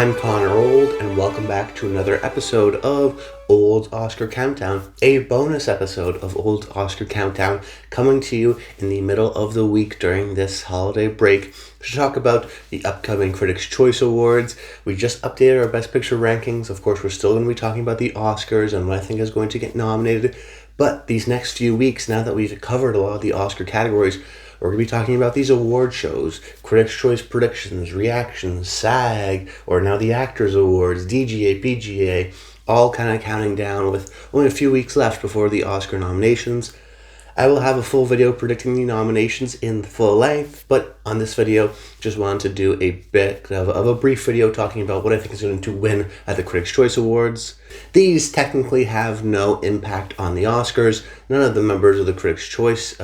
I'm Connor Old, and welcome back to another episode of Old Oscar Countdown, a bonus episode of Old Oscar Countdown, coming to you in the middle of the week during this holiday break to talk about the upcoming Critics' Choice Awards. We just updated our Best Picture rankings. Of course, we're still going to be talking about the Oscars and what I think is going to get nominated, but these next few weeks, now that we've covered a lot of the Oscar categories, we're going to be talking about these award shows, Critics' Choice predictions, reactions, SAG, or now the Actors Awards, DGA, PGA, all kind of counting down with only a few weeks left before the Oscar nominations. I will have a full video predicting the nominations in full length, but on this video, just wanted to do a bit of a brief video talking about what I think is going to win at the Critics' Choice Awards. These technically have no impact on the Oscars. None of the members of the Critics' Choice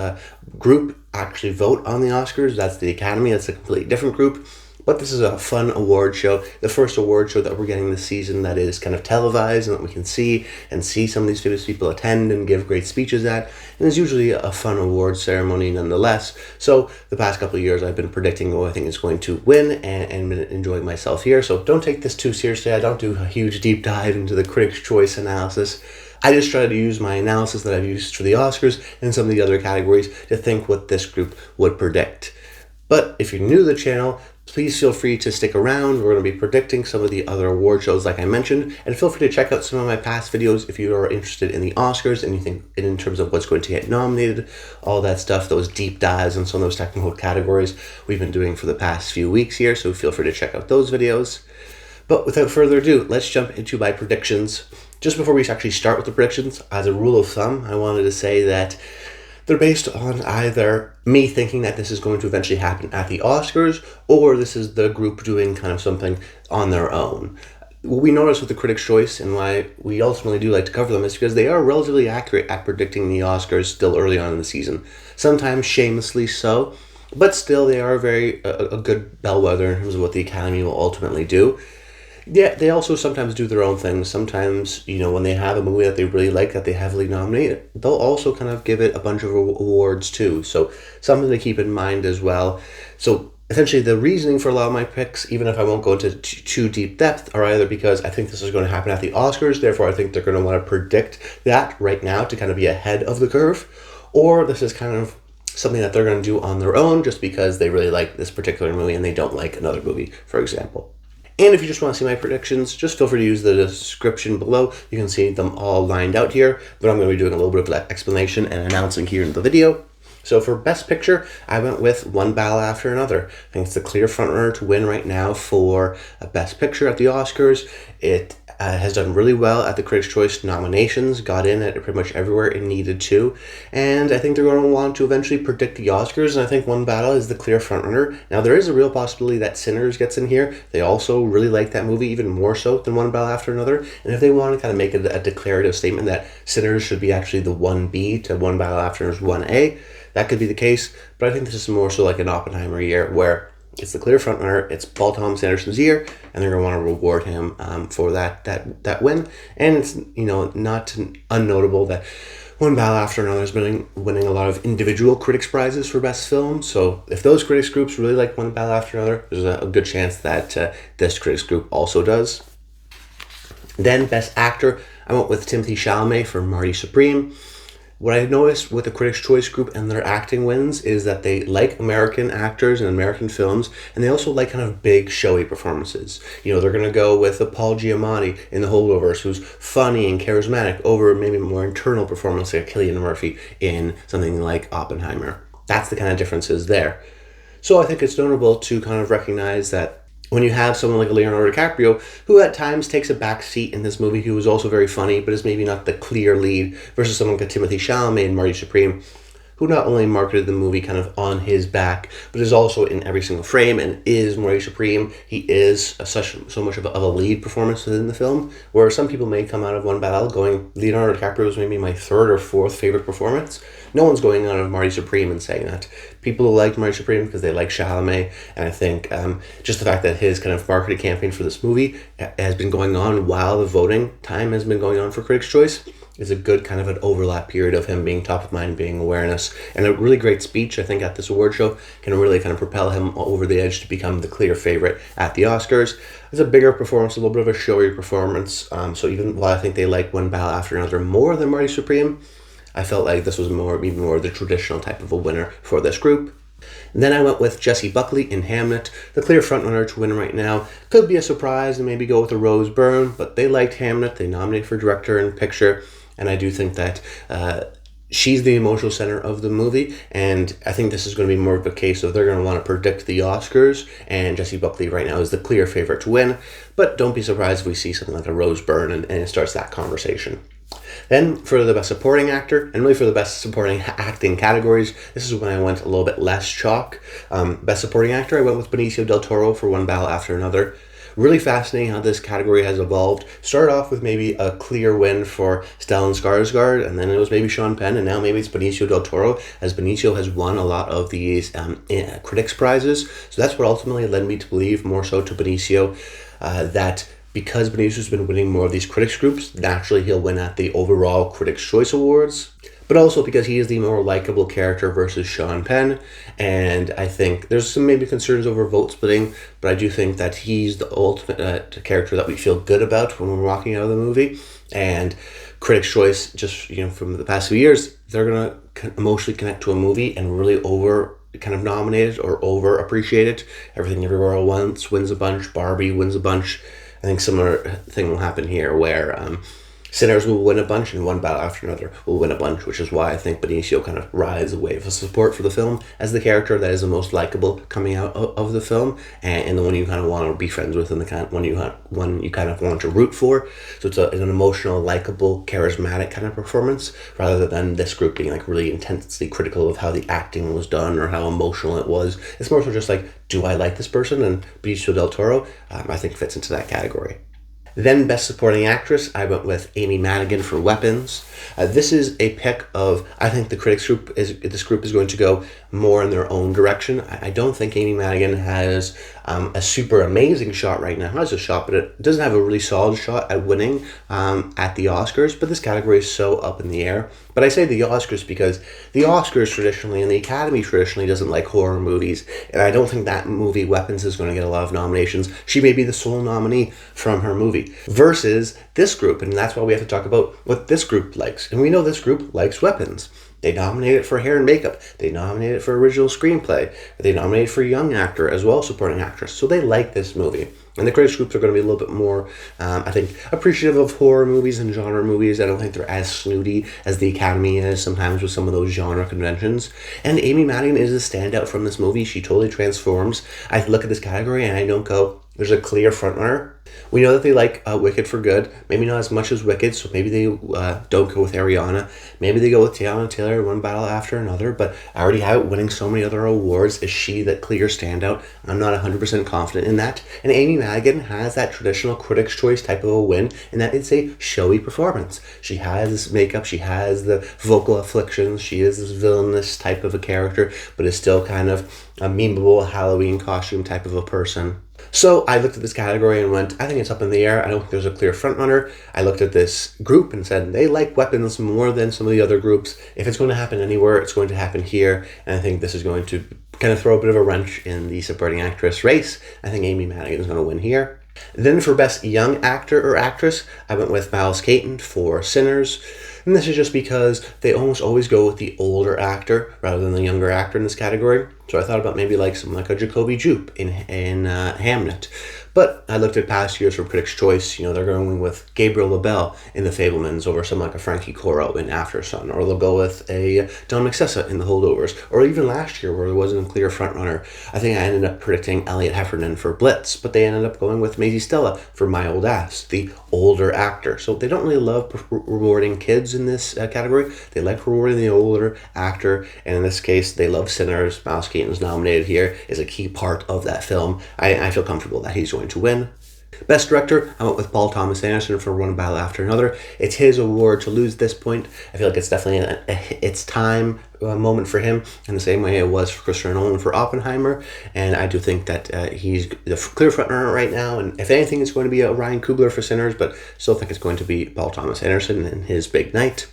group actually vote on the Oscars. That's the Academy. That's a completely different group. But this is a fun award show, the first award show that we're getting this season that is kind of televised and that we can see some of these famous people attend and give great speeches at. And it's usually a fun award ceremony nonetheless. So the past couple of years I've been predicting who I think is going to win and been enjoying myself here. So don't take this too seriously. I don't do a huge deep dive into the Critics' Choice analysis. I just try to use my analysis that I've used for the Oscars and some of the other categories to think what this group would predict. But if you're new to the channel, please feel free to stick around. We're going to be predicting some of the other award shows like I mentioned, and feel free to check out some of my past videos if you are interested in the Oscars and you think in terms of what's going to get nominated, all that stuff, those deep dives on some of those technical categories we've been doing for the past few weeks here, so feel free to check out those videos. But without further ado, let's jump into my predictions. Just before we actually start with the predictions, as a rule of thumb, I wanted to say that they're based on either me thinking that this is going to eventually happen at the Oscars, or this is the group doing kind of something on their own. What we notice with the Critics' Choice and why we ultimately do like to cover them is because they are relatively accurate at predicting the Oscars still early on in the season. Sometimes shamelessly so, but still they are a good bellwether in terms of what the Academy will ultimately do. Yeah, they also sometimes do their own things. Sometimes, when they have a movie that they really like, that they heavily nominate, they'll also kind of give it a bunch of awards too. So something to keep in mind as well. So essentially the reasoning for a lot of my picks, even if I won't go into too deep depth, are either because I think this is going to happen at the Oscars, therefore I think they're going to want to predict that right now to kind of be ahead of the curve, or this is kind of something that they're going to do on their own just because they really like this particular movie and they don't like another movie, for example. And if you just want to see my predictions, just feel free to use the description below. You can see them all lined out here, but I'm going to be doing a little bit of that explanation and announcing here in the video. So for Best Picture, I went with One Battle After Another. I think it's the clear frontrunner to win right now for Best Picture at the Oscars. It has done really well at the Critics' Choice nominations, got in at pretty much everywhere it needed to, and I think they're going to want to eventually predict the Oscars, and I think One Battle is the clear frontrunner. Now, there is a real possibility that Sinners gets in here. They also really like that movie, even more so than One Battle After Another, and if they want to kind of make a declarative statement that Sinners should be actually the 1B to One Battle After Another's 1A, that could be the case, but I think this is more so like an Oppenheimer year where it's the clear frontrunner, it's Paul Thomas Anderson's year, and they're going to want to reward him for that win. And it's, not unnotable that One Battle After Another has been winning a lot of individual critics' prizes for best film. So if those critics groups really like One Battle After Another, there's a good chance that this critics group also does. Then Best Actor, I went with Timothée Chalamet for Marty Supreme. What I've noticed with the Critics' Choice group and their acting wins is that they like American actors and American films, and they also like kind of big, showy performances. They're going to go with a Paul Giamatti in The Holdovers, who's funny and charismatic, over maybe a more internal performance like Cillian Murphy in something like Oppenheimer. That's the kind of differences there. So I think it's notable to kind of recognize that when you have someone like Leonardo DiCaprio, who at times takes a back seat in this movie, who is also very funny, but is maybe not the clear lead, versus someone like Timothée Chalamet and Marty Supreme, who not only marketed the movie kind of on his back, but is also in every single frame and is Marty Supreme. He is so much of a lead performance within the film, where some people may come out of One Battle going, Leonardo DiCaprio is maybe my third or fourth favorite performance. No one's going out of Marty Supreme and saying that. People like Marty Supreme because they like Chalamet, and I think just the fact that his kind of marketing campaign for this movie has been going on while the voting time has been going on for Critics' Choice is a good kind of an overlap period of him being top of mind, being awareness. this. And a really great speech, I think, at this award show can really kind of propel him over the edge to become the clear favorite at the Oscars. It's a bigger performance, a little bit of a showy performance. So even while I think they like One Battle After Another more than Marty Supreme, I felt like this was even more the traditional type of a winner for this group. And then I went with Jessie Buckley in Hamnet, the clear frontrunner to win right now. Could be a surprise and maybe go with a Rose Byrne, but they liked Hamnet. They nominated for director and picture, and I do think that she's the emotional center of the movie, and I think this is going to be more of a case of they're going to want to predict the Oscars, and Jessie Buckley right now is the clear favorite to win, but don't be surprised if we see something like a Rose Byrne and it starts that conversation. Then for the best supporting actor, and really for the best supporting acting categories, this is when I went a little bit less chalk. Best supporting actor, I went with Benicio del Toro for One Battle After Another. Really fascinating how this category has evolved. Started off with maybe a clear win for Stellan Skarsgård, and then it was maybe Sean Penn, and now maybe it's Benicio del Toro, as Benicio has won a lot of these critics prizes. So that's what ultimately led me to believe more so to Benicio, that because Benicio's been winning more of these critics groups, naturally he'll win at the overall Critics' Choice Awards. But also because he is the more likable character versus Sean Penn. And I think there's some maybe concerns over vote splitting, but I do think that he's the ultimate character that we feel good about when we're walking out of the movie. And Critics' Choice, just from the past few years, they're going to emotionally connect to a movie and really nominate it or over appreciate it. Everything Everywhere All at Once wins a bunch. Barbie wins a bunch. I think similar thing will happen here where Sinners will win a bunch and One Battle After Another will win a bunch, which is why I think Benicio kind of rides a wave of support for the film as the character that is the most likable coming out of the film, and the one you kind of want to be friends with, and the one you kind of want to root for. So it's an emotional, likable, charismatic kind of performance, rather than this group being like really intensely critical of how the acting was done or how emotional it was. It's more so just like, do I like this person? And Benicio del Toro, I think, fits into that category. Then Best Supporting Actress, I went with Amy Madigan for Weapons. This is a pick of, I think this group is going to go more in their own direction. I don't think Amy Madigan has a super amazing shot right now. Not just a shot, but it doesn't have a really solid shot at winning at the Oscars, but this category is so up in the air. But I say the Oscars because the Oscars traditionally and the Academy traditionally doesn't like horror movies, and I don't think that movie Weapons is going to get a lot of nominations. She may be the sole nominee from her movie versus this group, and that's why we have to talk about what this group likes. And we know this group likes Weapons. They nominated it for hair and makeup. They nominated it for original screenplay. They nominated for young actor as well as supporting actress. So they like this movie. And the critics groups are going to be a little bit more, I think, appreciative of horror movies and genre movies. I don't think they're as snooty as the Academy is sometimes with some of those genre conventions. And Amy Madigan is a standout from this movie. She totally transforms. I look at this category and I don't go, there's a clear frontrunner. We know that they like Wicked for Good. Maybe not as much as Wicked, so maybe they don't go with Ariana. Maybe they go with Tiana Taylor, One Battle After Another, but I already have it winning so many other awards. Is she that clear standout? I'm not 100% confident in that. And Amy Madigan has that traditional Critics' Choice type of a win, in that it's a showy performance. She has this makeup, she has the vocal afflictions, she is this villainous type of a character, but is still kind of a memeable Halloween costume type of a person. So I looked at this category and went, I think it's up in the air. I don't think there's a clear frontrunner. I looked at this group and said they like Weapons more than some of the other groups. If it's going to happen anywhere, it's going to happen here. And I think this is going to kind of throw a bit of a wrench in the supporting actress race. I think Amy Madigan is going to win here. Then for Best Young Actor or Actress, I went with Miles Caton for Sinners. And this is just because they almost always go with the older actor rather than the younger actor in this category. So I thought about maybe like someone like a Jacoby Jupe in Hamnet. But I looked at past years for Critics' Choice. They're going with Gabriel LaBelle in The Fabelmans over someone like a Frankie Coro in After Sun. Or they'll go with a Don McSessa in The Holdovers. Or even last year where there wasn't a clear frontrunner. I think I ended up predicting Elliot Heffernan for Blitz. But they ended up going with Maisie Stella for My Old Ass, the older actor. So they don't really love rewarding kids in this category. They like rewarding the older actor. And in this case, they love Sinners. Miles Caton's nominated here is a key part of that film. I feel comfortable that he's going to win. Best Director, I went with Paul Thomas Anderson for One Battle After Another. It's his award to lose this point. I feel like it's definitely it's time moment for him in the same way it was for Christopher Nolan for Oppenheimer. And I do think that he's the clear frontrunner right now. And if anything, it's going to be a Ryan Coogler for Sinners, but still think it's going to be Paul Thomas Anderson in his big night.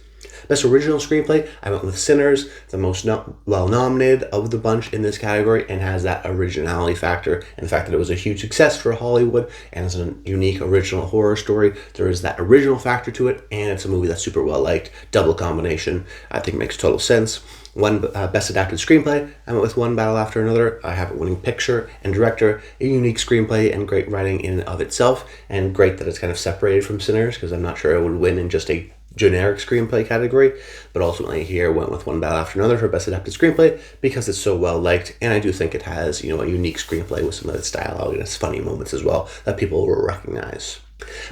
Best Original Screenplay, I went with Sinners, the most well nominated of the bunch in this category, and has that originality factor, and the fact that it was a huge success for Hollywood, and it's a unique original horror story. There is that original factor to it, and it's a movie that's super well liked. Double combination, I think makes total sense. One Best Adapted Screenplay, I went with One Battle After Another. I have it winning picture and director, a unique screenplay and great writing in and of itself, and great that it's kind of separated from Sinners, because I'm not sure it would win in just a generic screenplay category, but ultimately here went with One Battle After Another for Best Adapted Screenplay because it's so well liked, and I do think it has, a unique screenplay with some of its dialogue and its funny moments as well that people will recognize.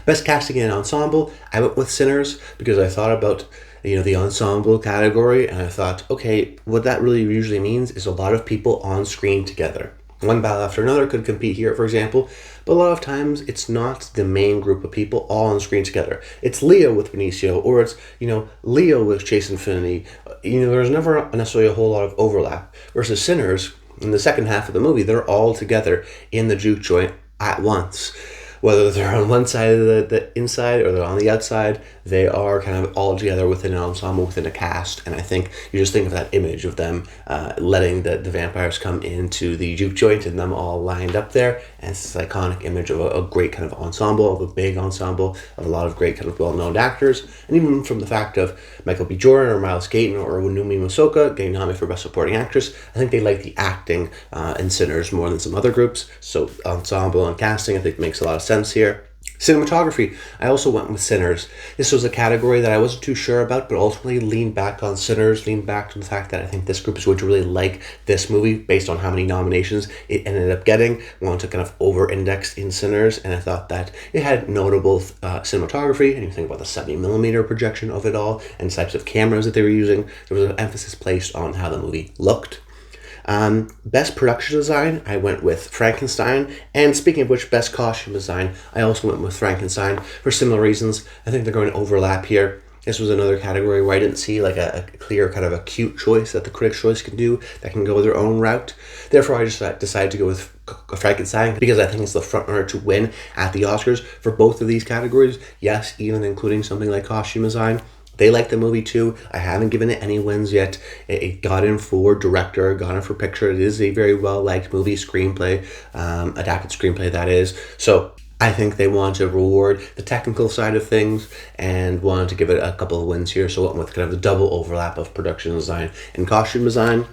Best Casting in Ensemble, I went with Sinners because I thought about the ensemble category, and I thought, okay, what that really usually means is a lot of people on screen together. One Battle After Another could compete here, for example, but a lot of times it's not the main group of people all on screen together. It's Leo with Benicio, or it's, Leo with Chase Infinity. There's never necessarily a whole lot of overlap. Versus Sinners, in the second half of the movie, they're all together in the juke joint at once. Whether they're on one side of the inside or they're on the outside, they are kind of all together within an ensemble, within a cast. And I think you just think of that image of them letting the vampires come into the juke joint and them all lined up there. And it's this iconic image of a great kind of ensemble, of a big ensemble, of a lot of great kind of well-known actors. And even from the fact of Michael B. Jordan or Miles Caton or Wunmi Mosoka getting nominated for Best Supporting Actress, I think they like the acting in Sinners more than some other groups. So ensemble and casting, I think, makes a lot of sense here. Cinematography, I also went with Sinners. This was a category that I wasn't too sure about, but ultimately leaned back on Sinners, leaned back to the fact that I think this group is going to really like this movie based on how many nominations it ended up getting. Wanted to kind of over-index in Sinners, and I thought that it had notable cinematography, and you think about the 70mm projection of it all, and types of cameras that they were using. There was an emphasis placed on how the movie looked. Best production design, I went with Frankenstein, and speaking of which, best costume design, I also went with Frankenstein for similar reasons. I think they're going to overlap here. This was another category where I didn't see a clear kind of acute choice that the Critics' Choice can do that can go their own route. Therefore, I just decided to go with Frankenstein because I think it's the frontrunner to win at the Oscars for both of these categories. Yes, even including something like costume design. They like the movie too. I haven't given it any wins yet. It got in for director, got in for picture. It is a very well-liked movie, screenplay, adapted screenplay that is. So I think they want to reward the technical side of things and wanted to give it a couple of wins here. So I went with kind of the double overlap of production design and costume design.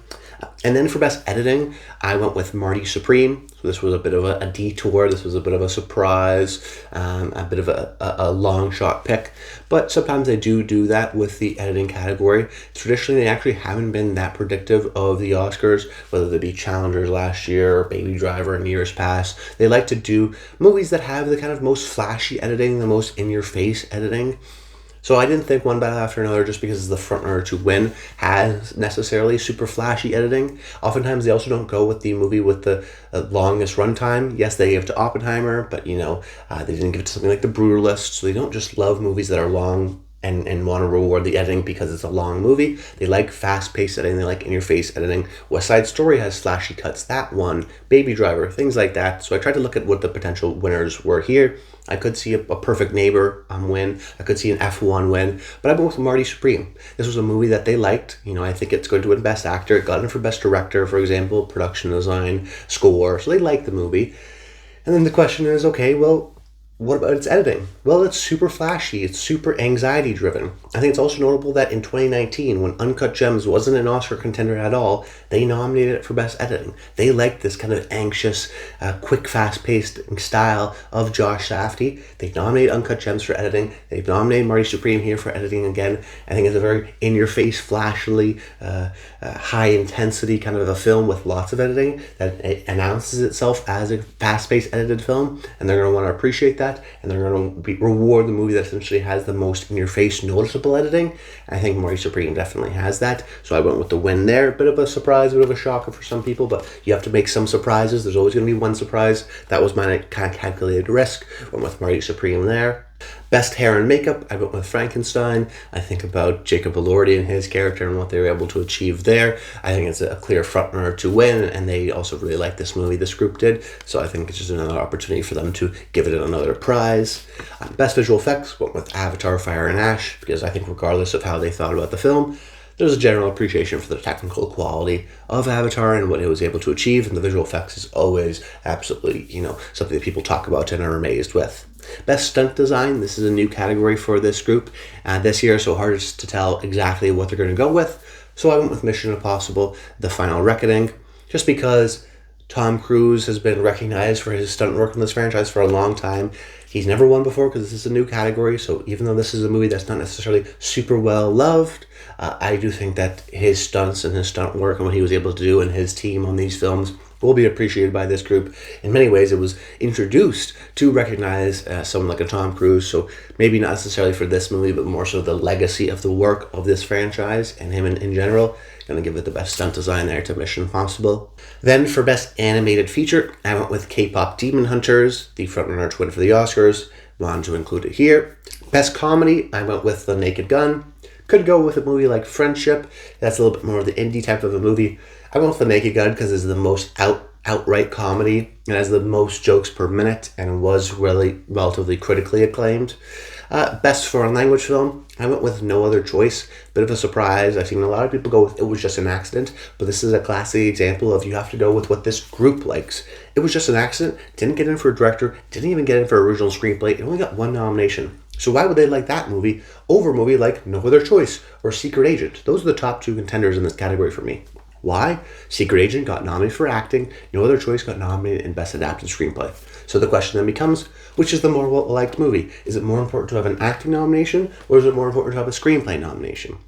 And then for best editing, I went with Marty Supreme. So this was a bit of a detour. This was a bit of a surprise, a bit of a long shot pick. But sometimes they do that with the editing category. Traditionally, they actually haven't been that predictive of the Oscars, whether they be Challengers last year or Baby Driver in years past. They like to do movies that have the kind of most flashy editing, the most in-your-face editing. So I didn't think One Battle After Another, just because it's the frontrunner to win, has necessarily super flashy editing. Oftentimes they also don't go with the movie with the longest runtime. Yes, they give it to Oppenheimer, but they didn't give it to something like The Brutalist. So they don't just love movies that are long and want to reward the editing because it's a long movie. They like fast-paced editing. They like in-your-face editing. West Side Story has flashy cuts. That one, Baby Driver, things like that. So I tried to look at what the potential winners were here. I could see a Perfect Neighbor win. I could see an F1 win. But I went with Marty Supreme. This was a movie that they liked. I think it's going to win Best Actor. It got in for Best Director, for example, production design, score. So they liked the movie. And then the question is, okay, well, what about its editing? Well, it's super flashy. It's super anxiety-driven. I think it's also notable that in 2019, when Uncut Gems wasn't an Oscar contender at all, they nominated it for Best Editing. They liked this kind of anxious, quick, fast-paced style of Josh Safdie. They nominated Uncut Gems for editing. They've nominated Marty Supreme here for editing again. I think it's a very in-your-face, flashily, high-intensity kind of a film with lots of editing that it announces itself as a fast-paced edited film, and they're going to want to appreciate that. And they're going to reward the movie that essentially has the most in-your-face noticeable editing. I think Marty Supreme definitely has that. So I went with the win there. Bit of a surprise, bit of a shocker for some people, but you have to make some surprises. There's always going to be one surprise. That was my kind of calculated risk. Went with Marty Supreme there. Best hair and makeup, I went with Frankenstein. I think about Jacob Elordi and his character and what they were able to achieve there. I think it's a clear frontrunner to win, and they also really liked this movie, this group did, so I think it's just another opportunity for them to give it another prize. Best visual effects, went with Avatar, Fire and Ash, because I think regardless of how they thought about the film, there's a general appreciation for the technical quality of Avatar and what it was able to achieve, and the visual effects is always absolutely, something that people talk about and are amazed with. Best stunt design, this is a new category for this group this year, so hard to tell exactly what they're going to go with. So I went with Mission Impossible, The Final Reckoning, just because Tom Cruise has been recognized for his stunt work in this franchise for a long time. He's never won before because this is a new category, so even though this is a movie that's not necessarily super well loved, I do think that his stunts and his stunt work and what he was able to do and his team on these films will be appreciated by this group. In many ways, it was introduced to recognize someone like a Tom Cruise, so maybe not necessarily for this movie, but more so the legacy of the work of this franchise and him in general. Going to give it the best stunt design there to Mission Impossible. Then for Best Animated Feature, I went with K-Pop Demon Hunters, the frontrunner to win for the Oscars. Wanted to include it here. Best Comedy, I went with The Naked Gun. Could go with a movie like Friendship. That's a little bit more of the indie type of a movie. I went with The Naked Gun because it's the most outright comedy. It has the most jokes per minute and was really relatively critically acclaimed. Best Foreign Language Film, I went with No Other Choice. Bit of a surprise. I've seen a lot of people go with It Was Just an Accident, but this is a classic example of you have to go with what this group likes. It Was Just an Accident, didn't get in for a director, didn't even get in for original screenplay, it only got one nomination. So why would they like that movie over a movie like No Other Choice or Secret Agent? Those are the top two contenders in this category for me. Why? Secret Agent got nominated for acting, No Other Choice got nominated in Best Adapted Screenplay. So the question then becomes, which is the more well-liked movie? Is it more important to have an acting nomination, or is it more important to have a screenplay nomination?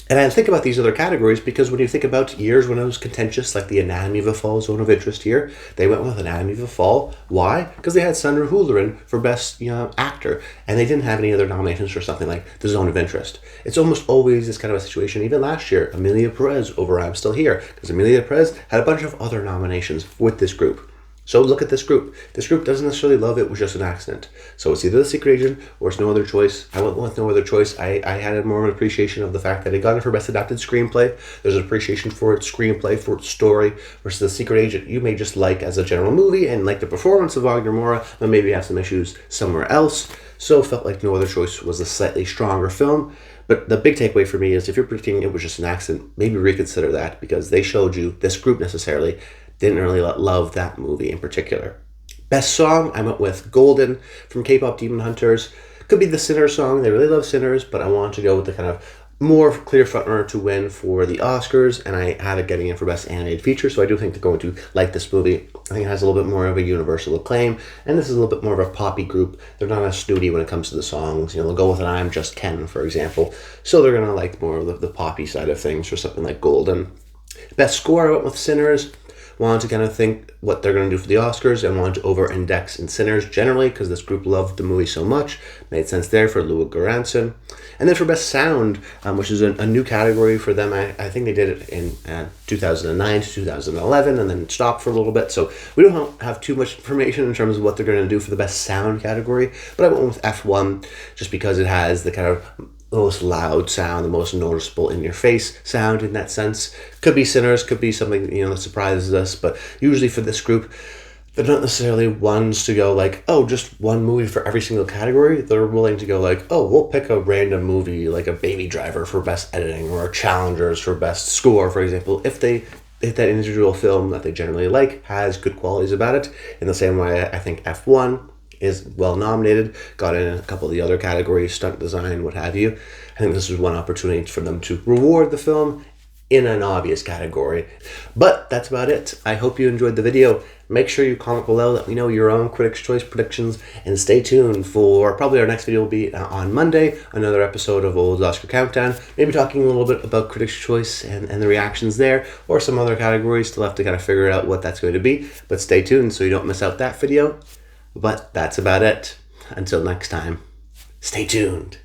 And I think about these other categories because when you think about years when it was contentious, like the Anatomy of a Fall Zone of Interest here, they went with Anatomy of a Fall. Why? Because they had Sandra Hüller for Best Actor, and they didn't have any other nominations for something like The Zone of Interest. It's almost always this kind of a situation. Even last year, Emilia Perez over I'm Still Here, because Emilia Perez had a bunch of other nominations with this group. So look at this group. This group doesn't necessarily love It Was Just an Accident. So it's either The Secret Agent or it's No Other Choice. I went with No Other Choice. I had more of an appreciation of the fact that it got it for Best Adapted Screenplay. There's an appreciation for its screenplay, for its story, versus The Secret Agent you may just like as a general movie and like the performance of Wagner Moura, but maybe have some issues somewhere else. So it felt like No Other Choice was a slightly stronger film. But the big takeaway for me is if you're predicting It Was Just an Accident, maybe reconsider that because they showed you, this group necessarily, didn't really love that movie in particular. Best song, I went with Golden from K-Pop Demon Hunters. Could be the Sinners song. They really love Sinners, but I wanted to go with the kind of more clear frontrunner to win for the Oscars, and I had it getting in for Best Animated Feature, so I do think they're going to like this movie. I think it has a little bit more of a universal acclaim, and this is a little bit more of a poppy group. They're not as snooty when it comes to the songs. They'll go with an I'm Just Ken, for example, so they're going to like more of the poppy side of things for something like Golden. Best score, I went with Sinners. Wanted to kind of think what they're going to do for the Oscars and wanted to over-index in Sinners generally because this group loved the movie so much. Made sense there for Ludwig Göransson. And then for Best Sound, which is a new category for them, I think they did it in 2009 to 2011 and then stopped for a little bit. So we don't have too much information in terms of what they're going to do for the Best Sound category. But I went with F1 just because it has the kind of most loud sound, the most noticeable in your face sound in that sense. Could be Sinners, could be something that surprises us, but usually for this group, they're not necessarily ones to go like, oh, just one movie for every single category. They're willing to go like, oh, we'll pick a random movie like a Baby Driver for Best Editing or Challengers for Best Score, for example, if that individual film that they generally like has good qualities about it. In the same way, I think F1 is well nominated, got in a couple of the other categories, stunt design, what have you. I think this is one opportunity for them to reward the film in an obvious category. But that's about it. I hope you enjoyed the video. Make sure you comment below, let me know your own Critics' Choice predictions, and stay tuned for probably our next video will be on Monday, another episode of Old Oscar Countdown, maybe talking a little bit about Critics' Choice and the reactions there, or some other categories. Still have to kind of figure out what that's going to be, but stay tuned so you don't miss out that video. But that's about it. Until next time, stay tuned.